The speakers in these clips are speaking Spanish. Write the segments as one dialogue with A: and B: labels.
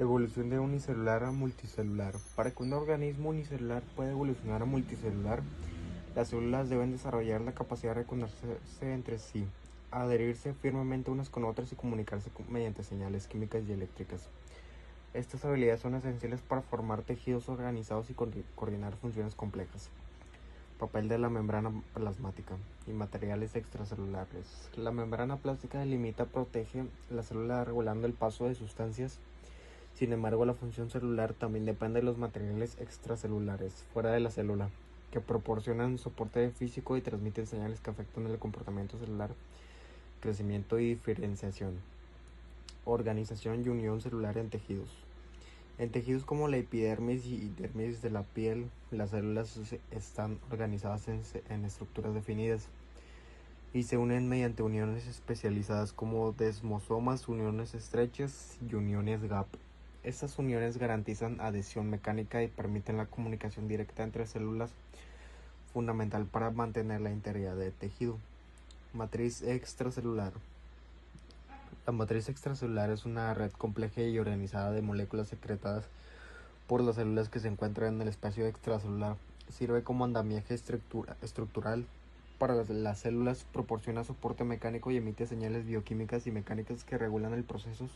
A: Evolución de unicelular a multicelular. Para que un organismo unicelular pueda evolucionar a multicelular, las células deben desarrollar la capacidad de reconocerse entre sí, adherirse firmemente unas con otras y comunicarse mediante señales químicas y eléctricas. Estas habilidades son esenciales para formar tejidos organizados y coordinar funciones complejas. Papel de la membrana plasmática y materiales extracelulares. La membrana plástica delimita, protege la célula regulando el paso de sustancias. Sin embargo, la función celular también depende de los materiales extracelulares, fuera de la célula, que proporcionan soporte físico y transmiten señales que afectan el comportamiento celular, crecimiento y diferenciación. Organización y unión celular en tejidos. En tejidos como la epidermis y dermis de la piel, las células están organizadas en estructuras definidas y se unen mediante uniones especializadas como desmosomas, uniones estrechas y uniones gap. Estas uniones garantizan adhesión mecánica y permiten la comunicación directa entre células, fundamental para mantener la integridad del tejido. Matriz extracelular. La matriz extracelular es una red compleja y organizada de moléculas secretadas por las células que se encuentran en el espacio extracelular. Sirve como andamiaje estructural para las células, proporciona soporte mecánico y emite señales bioquímicas y mecánicas que regulan el procesos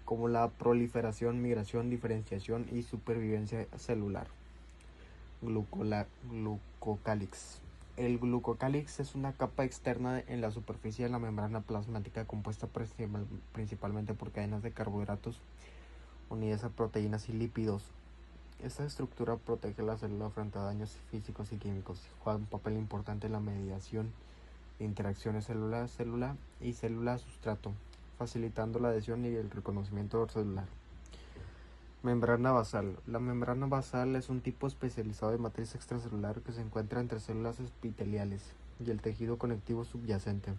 A: como la proliferación, migración, diferenciación y supervivencia celular. Glucocálix. El glucocálix es una capa externa en la superficie de la membrana plasmática compuesta principalmente por cadenas de carbohidratos unidas a proteínas y lípidos. Esta estructura protege la célula frente a daños físicos y químicos y juega un papel importante en la mediación de interacciones célula-célula y célula-sustrato, facilitando la adhesión y el reconocimiento celular. Membrana basal. La membrana basal es un tipo especializado de matriz extracelular que se encuentra entre células epiteliales y el tejido conectivo subyacente.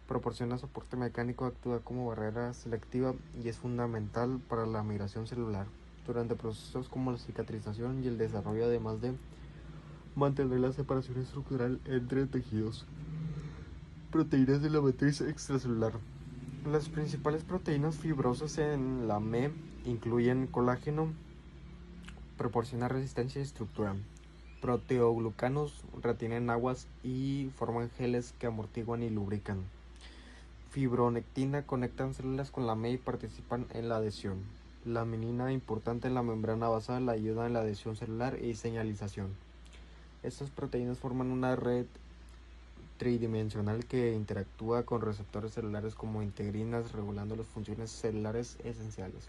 A: Proporciona soporte mecánico, actúa como barrera selectiva y es fundamental para la migración celular durante procesos como la cicatrización y el desarrollo, además de mantener la separación estructural entre tejidos. Proteínas de la matriz extracelular. Las principales proteínas fibrosas en la ME incluyen colágeno, proporciona resistencia y estructura. Proteoglucanos retienen aguas y forman geles que amortiguan y lubrican. Fibronectina conectan células con la ME y participan en la adhesión. La melanina, importante en la membrana basal, ayuda en la adhesión celular y señalización. Estas proteínas forman una red tridimensional que interactúa con receptores celulares como integrinas, regulando las funciones celulares esenciales.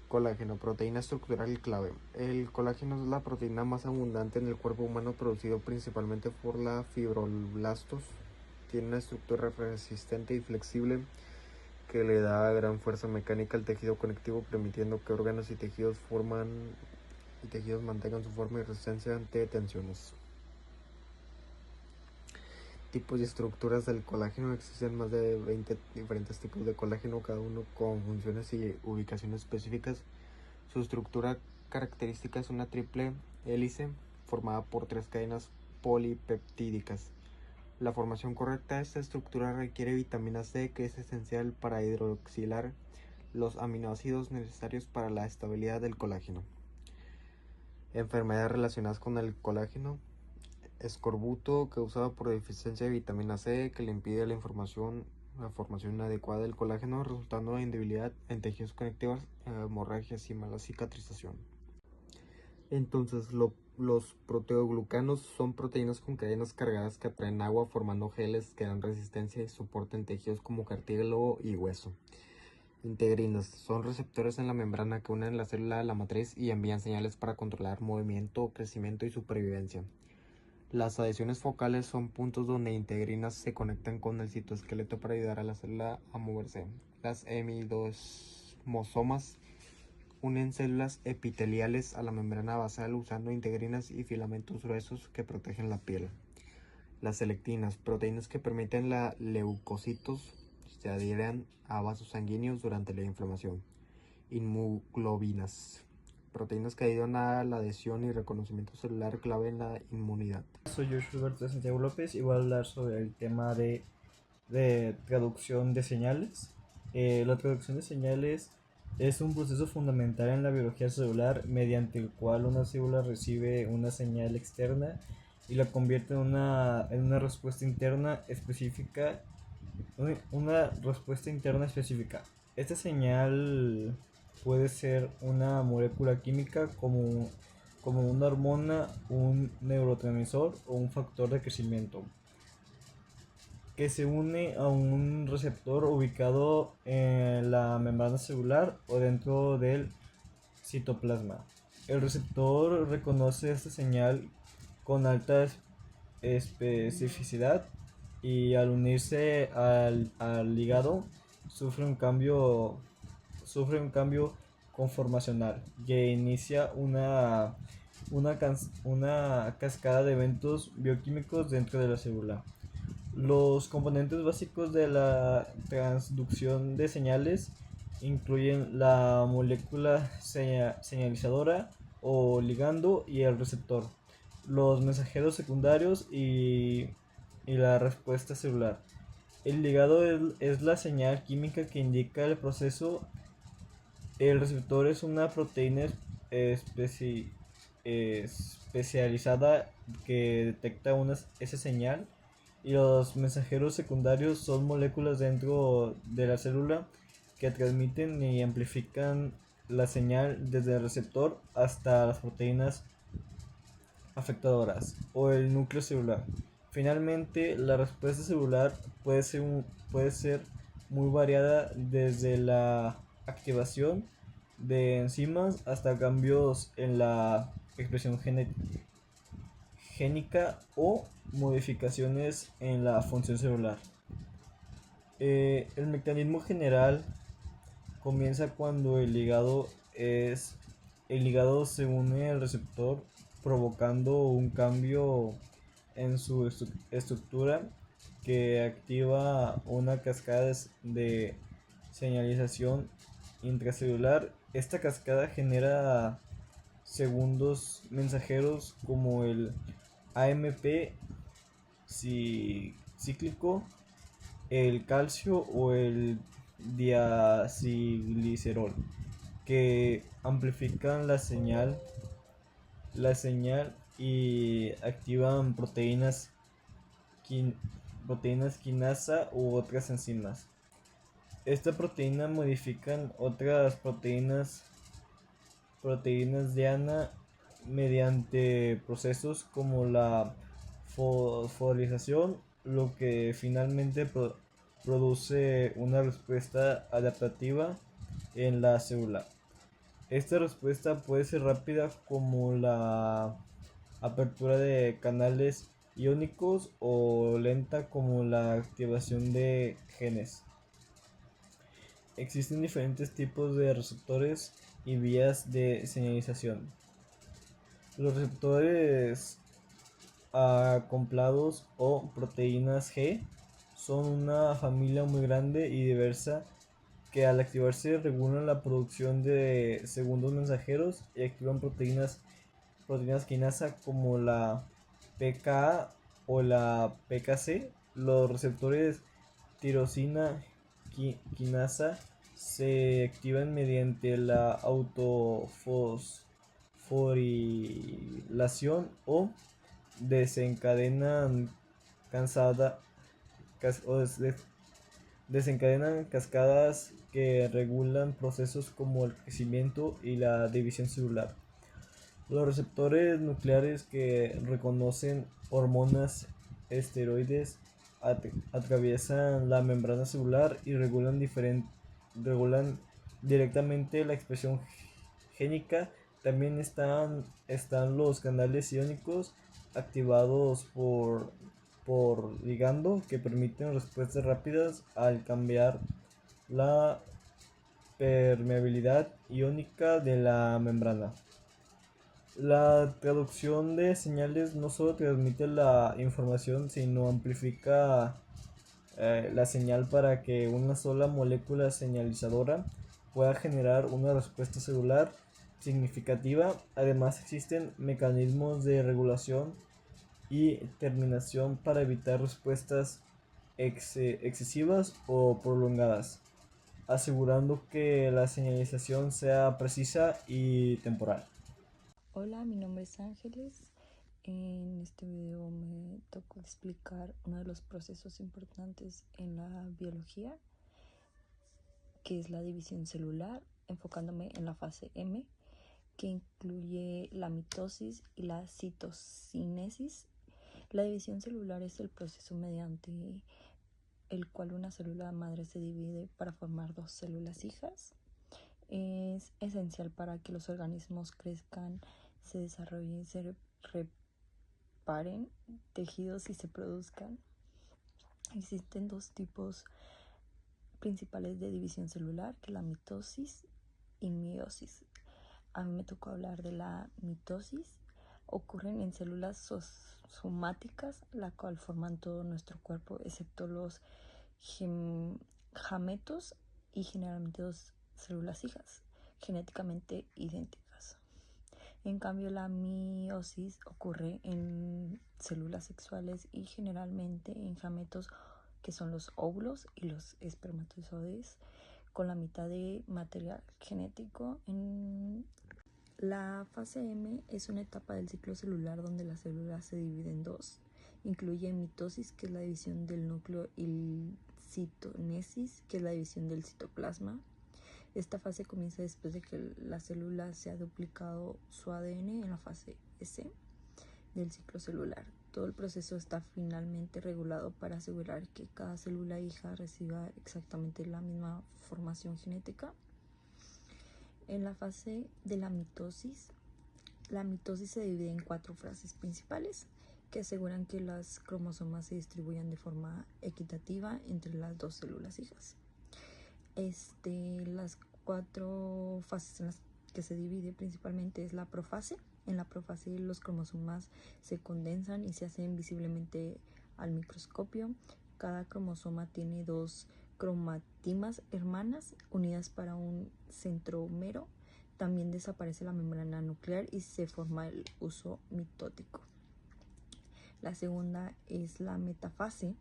A: Colágeno, proteína estructural clave. El colágeno es la proteína más abundante en el cuerpo humano, producido principalmente por la fibroblastos. Tiene una estructura resistente y flexible que le da gran fuerza mecánica al tejido conectivo, permitiendo que órganos y tejidos mantengan su forma y resistencia ante tensiones. Tipos y estructuras del colágeno. Existen más de 20 diferentes tipos de colágeno, cada uno con funciones y ubicaciones específicas. Su estructura característica es una triple hélice formada por 3 cadenas polipeptídicas. La formación correcta de esta estructura requiere vitamina C, que es esencial para hidroxilar los aminoácidos necesarios para la estabilidad del colágeno. Enfermedades relacionadas con el colágeno. Escorbuto, causado por deficiencia de vitamina C, que le impide la formación inadecuada del colágeno, resultando en debilidad en tejidos conectivos, hemorragias y mala cicatrización. Entonces, los proteoglucanos son proteínas con cadenas cargadas que atraen agua, formando geles que dan resistencia y soporte en tejidos como cartílago y hueso. Integrinas son receptores en la membrana que unen la célula a la matriz y envían señales para controlar movimiento, crecimiento y supervivencia. Las adhesiones focales son puntos donde integrinas se conectan con el citoesqueleto para ayudar a la célula a moverse. Las hemidesmosomas unen células epiteliales a la membrana basal usando integrinas y filamentos gruesos que protegen la piel. Las selectinas, proteínas que permiten la leucocitos se adhieran a vasos sanguíneos durante la inflamación. Inmuglobinas, proteínas que ayudan a la adhesión y reconocimiento celular, clave en la inmunidad.
B: Soy Joshua Alberto Santiago López y voy a hablar sobre el tema de traducción de señales. La traducción de señales Es un proceso fundamental en la biología celular mediante el cual una célula recibe una señal externa y la convierte en una respuesta interna específica. Una respuesta interna específica. Esta señal puede ser una molécula química como una hormona, un neurotransmisor o un factor de crecimiento, que se une a un receptor ubicado en la membrana celular o dentro del citoplasma. El receptor reconoce esta señal con alta especificidad y al unirse al ligado sufre un cambio, sufre un cambio conformacional que inicia una cascada de eventos bioquímicos dentro de la célula. Los componentes básicos de la transducción de señales incluyen la molécula señalizadora o ligando y el receptor, los mensajeros secundarios y la respuesta celular. El ligado es la señal química que indica el proceso. El receptor es una proteína especializada que detecta esa señal, y los mensajeros secundarios son moléculas dentro de la célula que transmiten y amplifican la señal desde el receptor hasta las proteínas afectadoras o el núcleo celular. Finalmente, la respuesta celular puede ser muy variada, desde la activación de enzimas hasta cambios en la expresión génica o modificaciones en la función celular. El mecanismo general comienza cuando el ligado se une al receptor, provocando un cambio en su estructura que activa una cascada de señalización intracelular. Esta cascada genera segundos mensajeros como el AMP cíclico, el calcio o el diacilglicerol, que amplifican la señal y activan proteínas quinasa u otras enzimas. Esta proteína modifican otras proteínas diana mediante procesos como la fosforilación, lo que finalmente produce una respuesta adaptativa en la célula. Esta respuesta puede ser rápida, como la apertura de canales iónicos, o lenta, como la activación de genes. Existen diferentes tipos de receptores y vías de señalización. Los receptores acoplados o proteínas G son una familia muy grande y diversa, que al activarse regulan la producción de segundos mensajeros y activan proteínas quinasa como la PKA o la PKC. Los receptores tirosina quinasa se activan mediante la autofosforilación o desencadenan cansada, cas- o des- desencadenan cascadas que regulan procesos como el crecimiento y la división celular. Los receptores nucleares, que reconocen hormonas esteroides, atraviesan la membrana celular y regulan directamente la expresión génica. También están los canales iónicos activados por ligando, que permiten respuestas rápidas al cambiar la permeabilidad iónica de la membrana. La traducción de señales no solo transmite la información, sino amplifica la señal para que una sola molécula señalizadora pueda generar una respuesta celular significativa. Además, existen mecanismos de regulación y terminación para evitar respuestas excesivas o prolongadas. asegurando que la señalización sea precisa y temporal.
C: Hola, mi nombre es Ángeles. En este video me tocó explicar uno de los procesos importantes en la biología, que es la división celular, enfocándome en la fase M, que incluye la mitosis y la citocinesis. La división celular es el proceso mediante el cual una célula madre se divide para formar dos células hijas. Es esencial para que los organismos crezcan, se desarrollen, se reparen tejidos y se produzcan. Existen dos tipos principales de división celular, que es la mitosis y meiosis. A mí me tocó hablar de la mitosis. Ocurren en células somáticas, la cual forman todo nuestro cuerpo, excepto los gametos y generalmente dos células hijas, genéticamente idénticas. En cambio, la meiosis ocurre en células sexuales y generalmente en gametos, que son los óvulos y los espermatozoides, con la mitad de material genético. En la fase M es una etapa del ciclo celular donde la célula se divide en dos. Incluye mitosis, que es la división del núcleo, y citonesis, que es la división del citoplasma. Esta fase comienza después de que la célula se ha duplicado su ADN en la fase S del ciclo celular. Todo el proceso está finalmente regulado para asegurar que cada célula hija reciba exactamente la misma formación genética. En la fase de la mitosis se divide en 4 fases principales que aseguran que las cromosomas se distribuyan de forma equitativa entre las dos células hijas. Las 4 fases en las que se divide principalmente es la profase. En la profase los cromosomas se condensan y se hacen visiblemente al microscopio. Cada cromosoma tiene 2 cromatimas hermanas unidas para un centrómero. También desaparece la membrana nuclear y se forma el uso mitótico. La segunda es la metafase.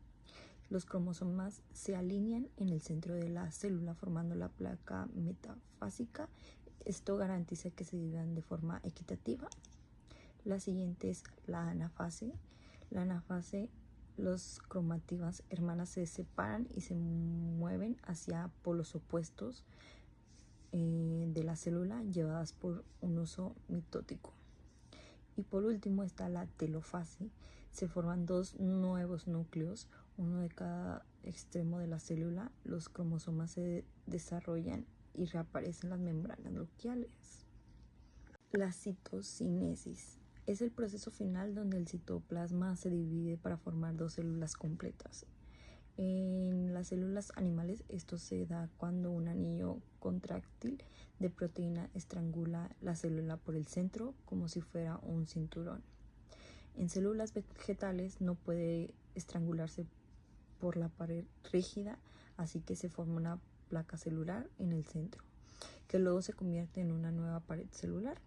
C: Los cromosomas se alinean en el centro de la célula formando la placa metafásica. Esto garantiza que se dividan de forma equitativa. La siguiente es la anafase. La anafase, los cromatimas hermanas se separan y se mueven hacia polos opuestos de la célula, llevadas por un uso mitótico. Y por último está la telofase. Se forman 2 nuevos núcleos, uno de cada extremo de la célula. Los cromosomas se desarrollan y reaparecen las membranas nucleares. La citocinesis es el proceso final donde el citoplasma se divide para formar 2 células completas. En las células animales esto se da cuando un anillo contráctil de proteína estrangula la célula por el centro como si fuera un cinturón. En células vegetales no puede estrangularse por la pared rígida, así que se forma una placa celular en el centro, que luego se convierte en una nueva pared celular.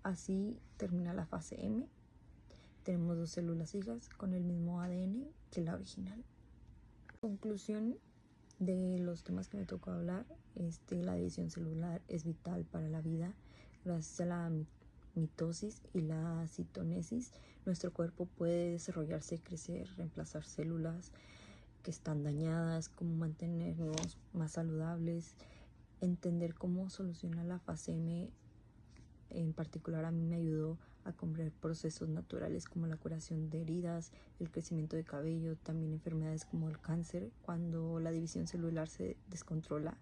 C: Así termina la fase M. Tenemos 2 células hijas con el mismo ADN que la original. Conclusión de los temas que me tocó hablar, la división celular es vital para la vida. Gracias a la mitosis y la citonesis, nuestro cuerpo puede desarrollarse, crecer, reemplazar células que están dañadas, cómo mantenernos más saludables. Entender cómo solucionar la fase M en particular a mí me ayudó a comprender procesos naturales como la curación de heridas, el crecimiento de cabello, también enfermedades como el cáncer, cuando la división celular se descontrola.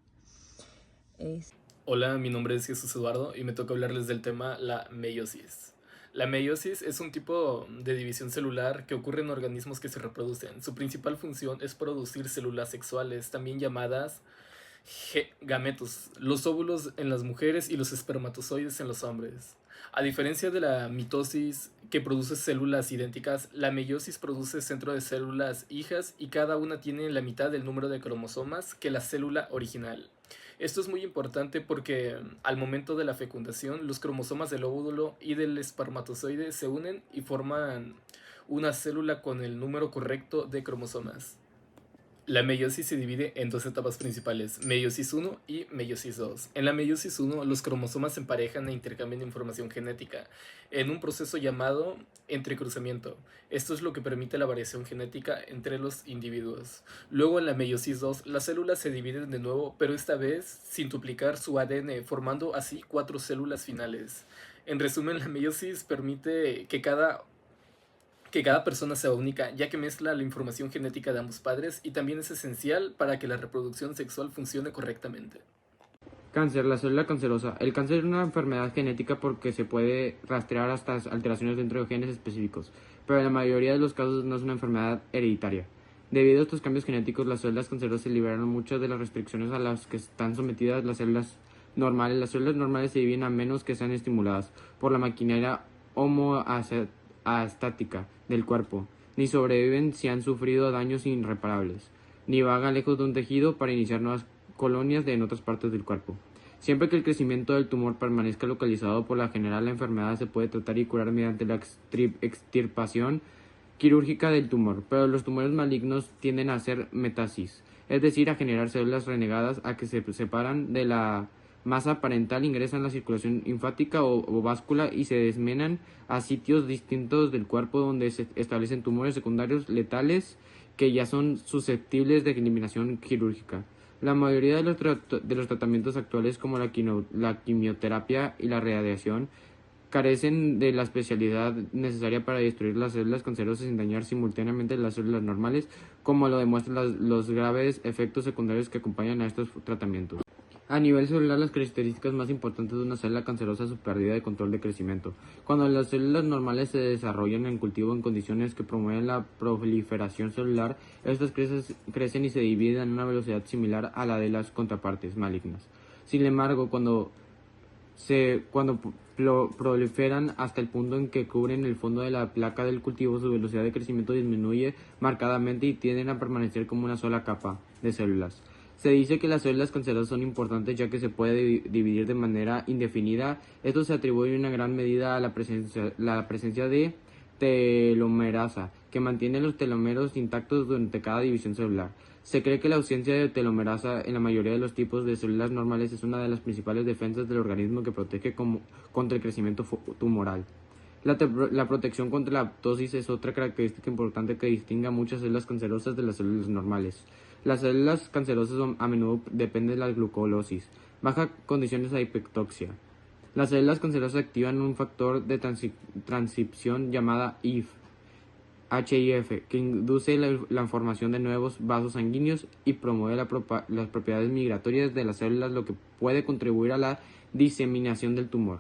D: Hola, mi nombre es Jesús Eduardo y me toca hablarles del tema la meiosis. La meiosis es un tipo de división celular que ocurre en organismos que se reproducen. Su principal función es producir células sexuales, también llamadas gametos, los óvulos en las mujeres y los espermatozoides en los hombres. A diferencia de la mitosis, que produce células idénticas, la meiosis produce centro de células hijas y cada una tiene la mitad del número de cromosomas que la célula original. Esto es muy importante porque al momento de la fecundación, los cromosomas del óvulo y del espermatozoide se unen y forman una célula con el número correcto de cromosomas. La meiosis se divide en dos etapas principales, meiosis 1 y meiosis 2. En la meiosis 1, los cromosomas se emparejan e intercambian información genética en un proceso llamado entrecruzamiento. Esto es lo que permite la variación genética entre los individuos. Luego, en la meiosis 2, las células se dividen de nuevo, pero esta vez sin duplicar su ADN, formando así 4 células finales. En resumen, la meiosis permite que cada persona sea única, ya que mezcla la información genética de ambos padres y también es esencial para que la reproducción sexual funcione correctamente.
E: Cáncer, la célula cancerosa. El cáncer es una enfermedad genética porque se puede rastrear hasta alteraciones dentro de genes específicos, pero en la mayoría de los casos no es una enfermedad hereditaria. Debido a estos cambios genéticos, las células cancerosas liberaron muchas de las restricciones a las que están sometidas las células normales. Las células normales se dividen a menos que sean estimuladas por la maquinaria homoastática del cuerpo, ni sobreviven si han sufrido daños irreparables, ni vagan lejos de un tejido para iniciar nuevas colonias en otras partes del cuerpo. Siempre que el crecimiento del tumor permanezca localizado, por la general la enfermedad se puede tratar y curar mediante la extirpación quirúrgica del tumor, pero los tumores malignos tienden a hacer metástasis, es decir, a generar células renegadas a que se separan de la masa parental, ingresan en la circulación linfática o báscula y se desmenan a sitios distintos del cuerpo donde se establecen tumores secundarios letales que ya son susceptibles de eliminación quirúrgica. La mayoría de los tratamientos actuales, como la quimioterapia y la radiación, carecen de la especialidad necesaria para destruir las células cancerosas sin dañar simultáneamente las células normales, como lo demuestran los graves efectos secundarios que acompañan a estos tratamientos. A nivel celular, las características más importantes de una célula cancerosa es su pérdida de control de crecimiento. Cuando las células normales se desarrollan en cultivo en condiciones que promueven la proliferación celular, estas crecen y se dividen a una velocidad similar a la de las contrapartes malignas. Sin embargo, cuando proliferan hasta el punto en que cubren el fondo de la placa del cultivo, su velocidad de crecimiento disminuye marcadamente y tienden a permanecer como una sola capa de células. Se dice que las células cancerosas son importantes ya que se puede dividir de manera indefinida. Esto se atribuye en una gran medida a la presencia de telomerasa, que mantiene los telómeros intactos durante cada división celular. Se cree que la ausencia de telomerasa en la mayoría de los tipos de células normales es una de las principales defensas del organismo que protege contra el crecimiento tumoral. La protección contra la apoptosis es otra característica importante que distingue a muchas células cancerosas de las células normales. Las células cancerosas a menudo dependen de la glucólisis, baja condiciones de hipertoxia. Las células cancerosas activan un factor de transcripción llamada HIF, que induce la formación de nuevos vasos sanguíneos y promueve las propiedades migratorias de las células, lo que puede contribuir a la diseminación del tumor.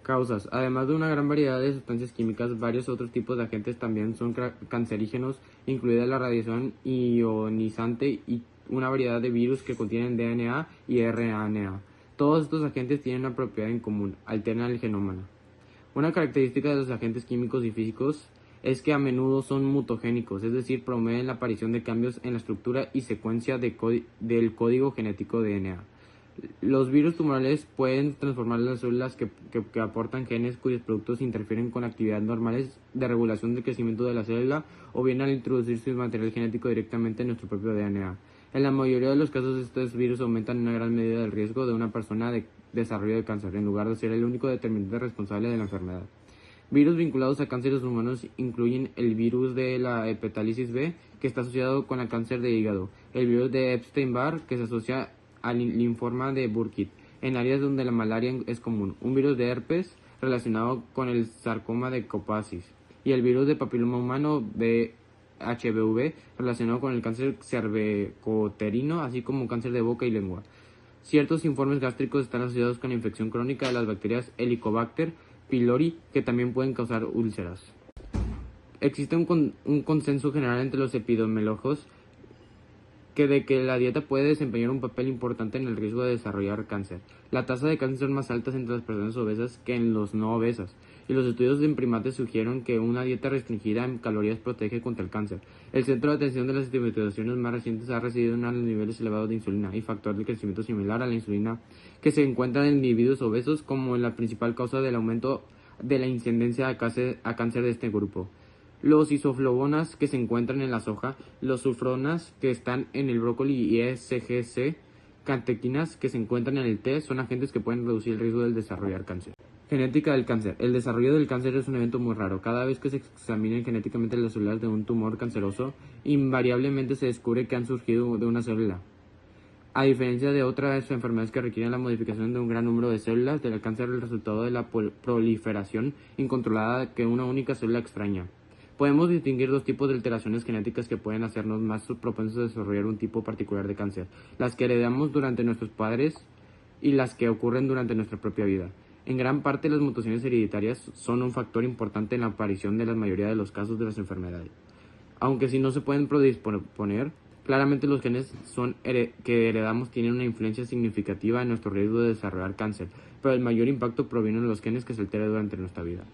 E: Causas. Además de una gran variedad de sustancias químicas, varios otros tipos de agentes también son cancerígenos, incluida la radiación ionizante y una variedad de virus que contienen DNA y RNA. Todos estos agentes tienen una propiedad en común: alteran el genoma. Una característica de los agentes químicos y físicos es que a menudo son mutagénicos, es decir, promueven la aparición de cambios en la estructura y secuencia del código genético de DNA. Los virus tumorales pueden transformar las células que aportan genes cuyos productos interfieren con actividades normales de regulación del crecimiento de la célula, o bien al introducir su material genético directamente en nuestro propio DNA. En la mayoría de los casos, estos virus aumentan en una gran medida el riesgo de una persona de desarrollo de cáncer, en lugar de ser el único determinante responsable de la enfermedad. Virus vinculados a cánceres humanos incluyen el virus de la hepatitis B, que está asociado con el cáncer de hígado, el virus de Epstein-Barr, que se asocia al linfoma de Burkitt, en áreas donde la malaria es común, un virus de herpes relacionado con el sarcoma de Kaposi, y el virus de papiloma humano HBV relacionado con el cáncer cervicoterino, así como cáncer de boca y lengua. Ciertos informes gástricos están asociados con la infección crónica de las bacterias Helicobacter pylori, que también pueden causar úlceras. Existe un consenso general entre los epidemiólogos de que la dieta puede desempeñar un papel importante en el riesgo de desarrollar cáncer. La tasa de cáncer es más alta entre las personas obesas que en los no obesas, y los estudios en primates sugieren que una dieta restringida en calorías protege contra el cáncer. El centro de atención de las investigaciones más recientes ha recibido unos niveles elevados de insulina y factor de crecimiento similar a la insulina que se encuentra en individuos obesos como la principal causa del aumento de la incidencia a cáncer de este grupo. los isoflavonas que se encuentran en la soja, los sulfonas que están en el brócoli y SGC, catequinas que se encuentran en el té son agentes que pueden reducir el riesgo del desarrollar cáncer. Genética del cáncer. El desarrollo del cáncer es un evento muy raro. Cada vez que se examinan genéticamente las células de un tumor canceroso, invariablemente se descubre que han surgido de una célula. A diferencia de otras enfermedades que requieren la modificación de un gran número de células, del cáncer es el resultado de la proliferación incontrolada que una única célula extraña. Podemos distinguir dos tipos de alteraciones genéticas que pueden hacernos más propensos a desarrollar un tipo particular de cáncer: las que heredamos durante nuestros padres y las que ocurren durante nuestra propia vida. En gran parte, las mutaciones hereditarias son un factor importante en la aparición de la mayoría de los casos de las enfermedades. Aunque si no se pueden predisponer, claramente los genes que heredamos tienen una influencia significativa en nuestro riesgo de desarrollar cáncer, pero el mayor impacto proviene de los genes que se alteran durante nuestra vida.